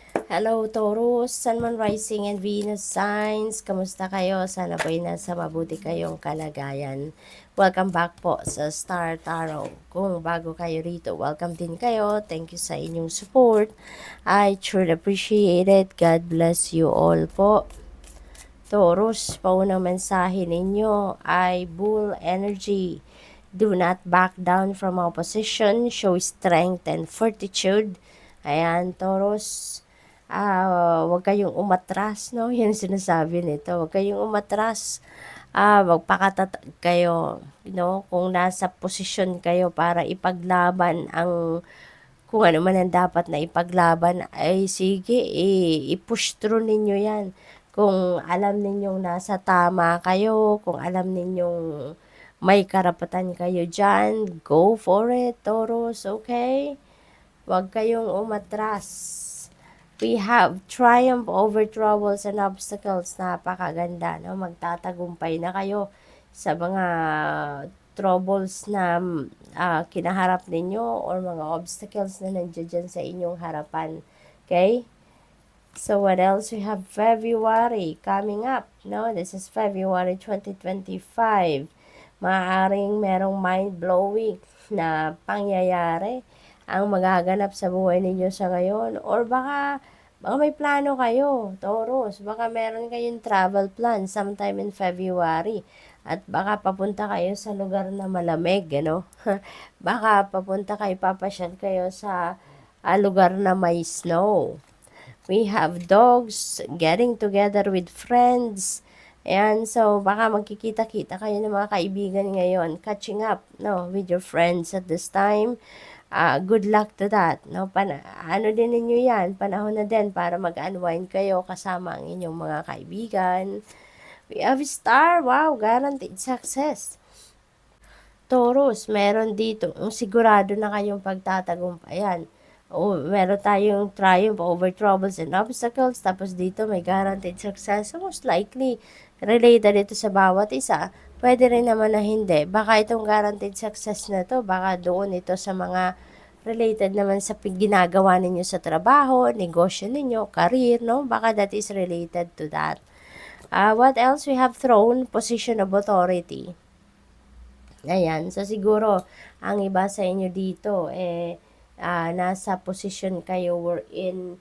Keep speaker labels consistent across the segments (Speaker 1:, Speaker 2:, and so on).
Speaker 1: Hello, Taurus, Sun, Moon, Rising, and Venus signs. Kamusta kayo? Sana po'y nasa mabuti kayong kalagayan. Welcome back po sa Star Tarot. Kung bago kayo rito, welcome din kayo. Thank you sa inyong support. I truly appreciate it. God bless you all po. Taurus, paunang mensahe ninyo ay Bull Energy. Do not back down from opposition. Show strength and fortitude. Ayan, Taurus. Huwag kayong umatras, no? Yan sinasabi nito. Huwag kayong umatras. Magpakatatag kayo, no? Kung nasa posisyon kayo para ipaglaban ang kung ano man ang dapat na ipaglaban, ay sige, i-push through ninyo yan. Kung alam ninyong nasa tama kayo, kung alam ninyong may karapatan kayo dyan, go for it, Taurus, okay? Huwag kayong umatras. We have triumph over troubles and obstacles. Napakaganda, no? Magtatagumpay na kayo sa mga troubles na kinaharap ninyo or mga obstacles na nandiyan sa inyong harapan. Okay? So what else? We have February coming up. No, this is February 2025. Maaaring merong mind-blowing na pangyayari ang magaganap sa buhay ninyo sa ngayon. Or baka may plano kayo, Taurus. Baka meron kayong travel plan sometime in February. At baka papunta kayo sa lugar na malamig, ano? Baka papunta kayo, papasyal kayo sa lugar na may snow. We have dogs getting together with friends. Ayan, so baka magkikita-kita kayo ng mga kaibigan ngayon, catching up, no, with your friends at this time. Good luck to that, no? Ano din ninyo yan, panahon na din para mag-unwind kayo kasama ang inyong mga kaibigan. We have star, wow, guaranteed success. Taurus, meron dito, sigurado na kayong pagtatagumpayan. Meron tayong triumph over troubles and obstacles, tapos dito may guaranteed success. So most likely, related ito sa bawat isa. Pwede rin naman na hindi. Baka itong guaranteed success na to, baka doon ito sa mga related naman sa ginagawa ninyo sa trabaho, negosyo ninyo, career, no? Baka that is related to that. What else? We have throne, position of authority. Ayan, so siguro, ang iba sa inyo dito, nasa position kayo wherein,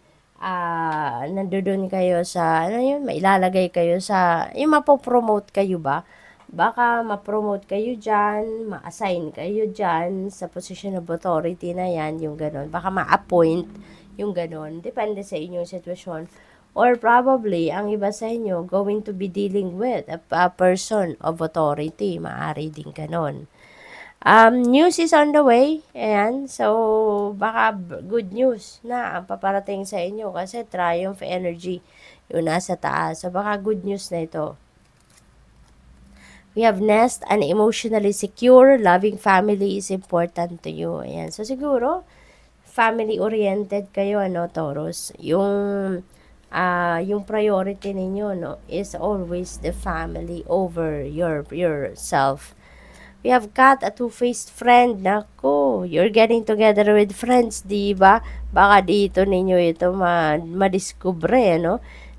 Speaker 1: nandoon kayo sa, ano yun, mailalagay kayo sa, yung mapopromote kayo ba? Baka ma-promote kayo dyan, ma-assign kayo dyan sa position of authority na yan, yung ganon. Baka ma-appoint, yung ganon. Depende sa inyong sitwasyon. Or probably, ang iba sa inyo, going to be dealing with a person of authority. Maaari din ganon. News is on the way. Ayan. So, baka good news na ang paparating sa inyo kasi triumph energy yung nasa taas. So, baka good news na ito. We have nest, an emotionally secure, loving family is important to you. Ayan. So, siguro, family-oriented kayo, ano, Taurus. Yung priority ninyo, no, is always the family over yourself. We have got a two-faced friend. Nako, you're getting together with friends, di ba? Baka dito ninyo ito madiskubre, no?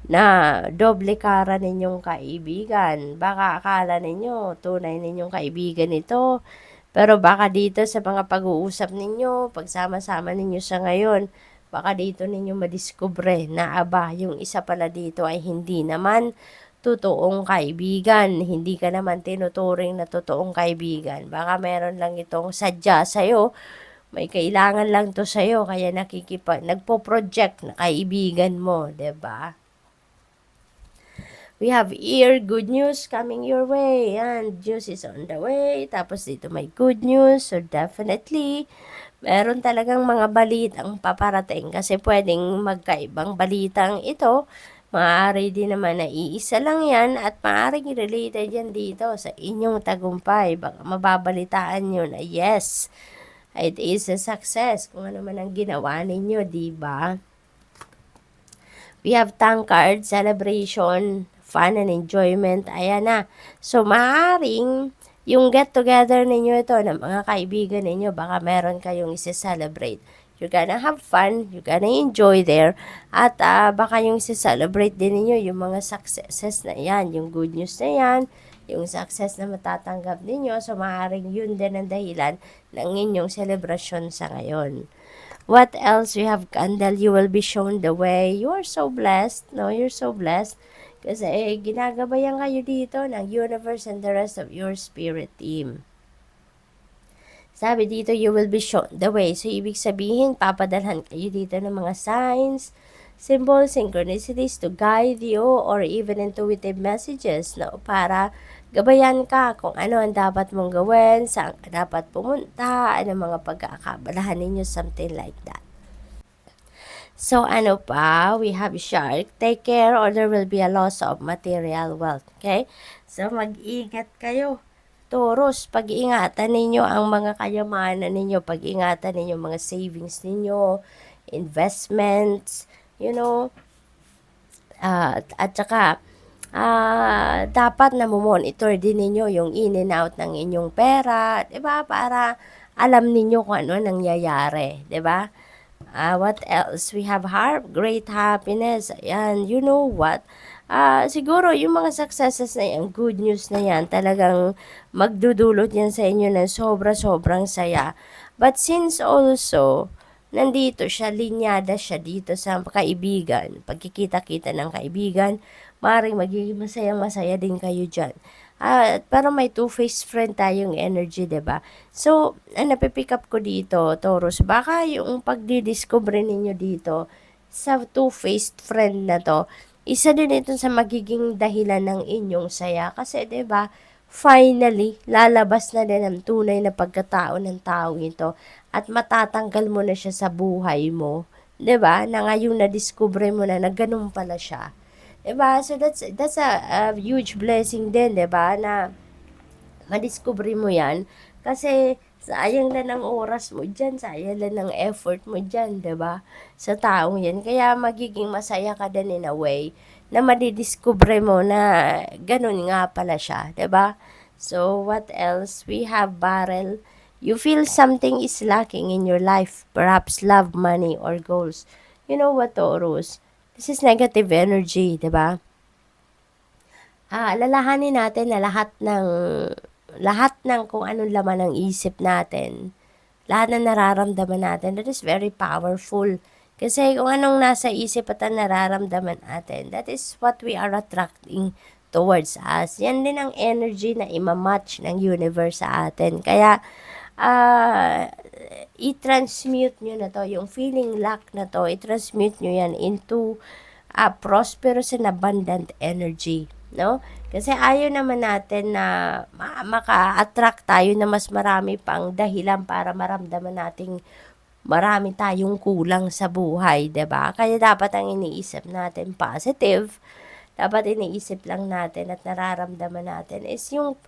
Speaker 1: Na doble kara ninyong kaibigan. Baka akala ninyo, tunay ninyong kaibigan ito. Pero baka dito sa mga pag-uusap ninyo, pagsama-sama ninyo sa ngayon, baka dito ninyo madiskubre na yung isa pala dito ay hindi naman totoong kaibigan. Hindi ka naman tinuturing na totoong kaibigan. Baka meron lang itong sadya sa'yo. May kailangan lang to sa'yo. Kaya nagpo-project na kaibigan mo. 'Di ba? We have here good news coming your way. Yan, news is on the way. Tapos dito may good news. So definitely, meron talagang mga balitang paparating. Kasi pwedeng magkaibang balitang ito. Maaari din naman na iisa lang yan at maaaring related yan dito sa inyong tagumpay. Baka mababalitaan nyo na yes, it is a success kung ano man ang ginawa ninyo, di ba? We have tankard, celebration, fun and enjoyment. Ayan na. So, maaaring yung get-together ninyo ito ng mga kaibigan ninyo, baka meron kayong isi-celebrate. you're gonna have fun, you're gonna enjoy there, at baka yung celebrate din ninyo yung mga successes na yan, yung good news na yan, yung success na matatanggap ninyo, so maaaring yun din ang dahilan ng inyong celebration sa ngayon. What else? We have candle, you will be shown the way. You are so blessed, no? You're so blessed. Kasi ginagabayan kayo dito ng universe and the rest of your spirit team. Sabi dito, you will be shown the way. So, ibig sabihin, papadalhan kayo dito ng mga signs, symbols, synchronicities to guide you or even intuitive messages, no? Para gabayan ka kung ano ang dapat mong gawin, saan ka dapat pumunta, ano mga pagkakabalahan ninyo, something like that. So, ano pa? We have shark. Take care or there will be a loss of material wealth. Okay? So, mag-ingat kayo. Taurus, pag-iingatan ninyo ang mga kayamanan ninyo. Pag-iingatan ninyo mga savings ninyo, investments, you know, at saka, dapat na monitor din ninyo yung in and out ng inyong pera, 'di ba? Para alam ninyo kung ano nangyayari, 'di ba? What else? We have great happiness. Ayan, you know what? Siguro yung mga successes na yan, good news na yan, talagang magdudulot yan sa inyo ng sobra-sobrang saya. But since also, nandito siya, linyada siya dito sa kaibigan, pagkikita-kita ng kaibigan, maaaring magiging masayang-masaya din kayo dyan. Pero may two-faced friend tayong energy, 'di ba? So, napipick up ko dito, Taurus, baka yung pagdidiscover ninyo dito sa two-faced friend na to, isa din ito sa magiging dahilan ng inyong saya. Kasi, 'di ba, finally, lalabas na din ang tunay na pagkatao ng taong ito at matatanggal mo na siya sa buhay mo. 'Di ba? Na ngayong na-discover mo na ganun pala siya. Diba? So, that's a huge blessing din, diba? Na madiscover mo yan. Kasi, sayang lang ng oras mo dyan, sayang lang ng effort mo dyan, diba? Sa taong yan. Kaya, magiging masaya ka din in a way na madidiscover mo na ganun nga pala siya, diba? So, what else? We have barrel. You feel something is lacking in your life, perhaps love, money, or goals. You know what, Taurus? This is negative energy, 'di ba? Alalahanin natin na lahat ng kung anong laman ng isip natin, lahat ng nararamdaman natin, that is very powerful. Kasi kung anong nasa isip at ang nararamdaman natin, that is what we are attracting towards us. Yan din ang energy na imamatch ng universe sa atin. Kaya, i-transmute nyo na to, yung feeling lack na to, i-transmute nyo yan into prosperous and abundant energy, no? Kasi ayaw naman natin na maka-attract tayo na mas marami pang dahilan para maramdaman nating marami tayong kulang sa buhay, 'di ba? Kaya dapat ang iniisip natin positive, dapat iniisip lang natin at nararamdaman natin is yung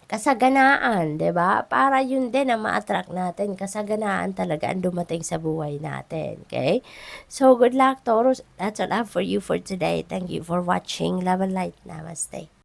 Speaker 1: kasaganaan, 'di ba? Para yun din ang ma-attract natin, kasaganaan talaga ang dumating sa buhay natin, okay? So, good luck, Taurus. That's all I have for you for today. Thank you for watching. Love and light. Namaste.